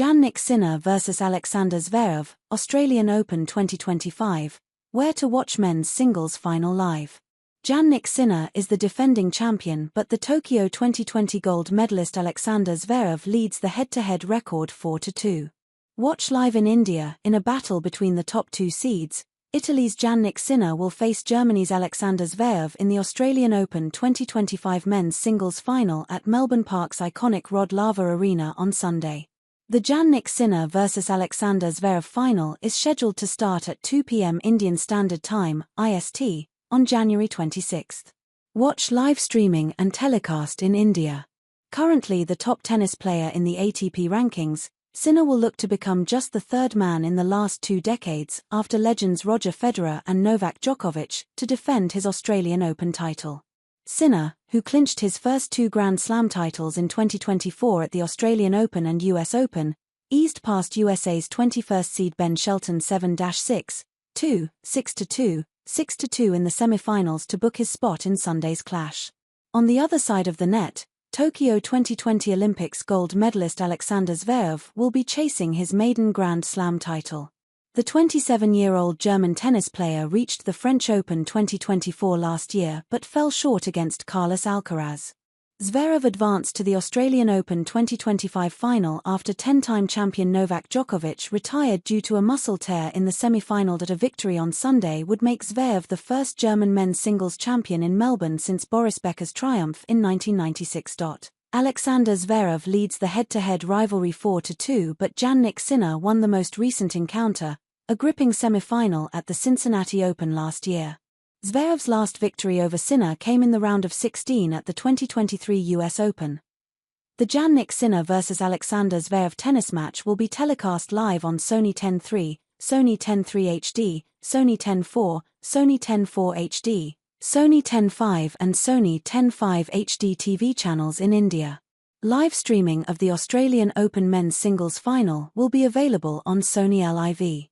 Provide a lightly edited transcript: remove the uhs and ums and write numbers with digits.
Jannik Sinner vs Alexander Zverev, Australian Open 2025, where to watch men's singles final live. Jannik Sinner is the defending champion, but the Tokyo 2020 gold medalist Alexander Zverev leads the head-to-head record 4-2. Watch live in India. In a battle between the top two seeds, Italy's Jannik Sinner will face Germany's Alexander Zverev in the Australian Open 2025 men's singles final at Melbourne Park's iconic Laver Arena on Sunday. The Jannik Sinner vs Alexander Zverev final is scheduled to start at 2 p.m. Indian Standard Time, IST, on January 26. Watch live streaming and telecast in India. Currently the top tennis player in the ATP rankings, Sinner will look to become just the third man in the last 2 decades, after legends Roger Federer and Novak Djokovic, to defend his Australian Open title. Sinner, who clinched his first 2 Grand Slam titles in 2024 at the Australian Open and US Open, eased past USA's 21st seed Ben Shelton 7-6, 2, 6-2, 6-2 in the semi-finals to book his spot in Sunday's clash. On the other side of the net, Tokyo 2020 Olympics gold medalist Alexander Zverev will be chasing his maiden Grand Slam title. The 27-year-old German tennis player reached the French Open 2024 last year but fell short against Carlos Alcaraz. Zverev advanced to the Australian Open 2025 final after 10-time champion Novak Djokovic retired due to a muscle tear in the semi-final. That a victory on Sunday would make Zverev the first German men's singles champion in Melbourne since Boris Becker's triumph in 1996. Alexander Zverev leads the head-to-head rivalry 4-2, but Jannik Sinner won the most recent encounter, a gripping semi-final at the Cincinnati Open last year. Zverev's last victory over Sinner came in the round of 16 at the 2023 US Open. The Jannik Sinner vs Alexander Zverev tennis match will be telecast live on Sony Ten 3, Sony Ten 3 HD, Sony Ten 4, Sony Ten 4 HD, Sony Ten 5 and Sony Ten 5 HD TV channels in India. Live streaming of the Australian Open men's singles final will be available on Sony Live.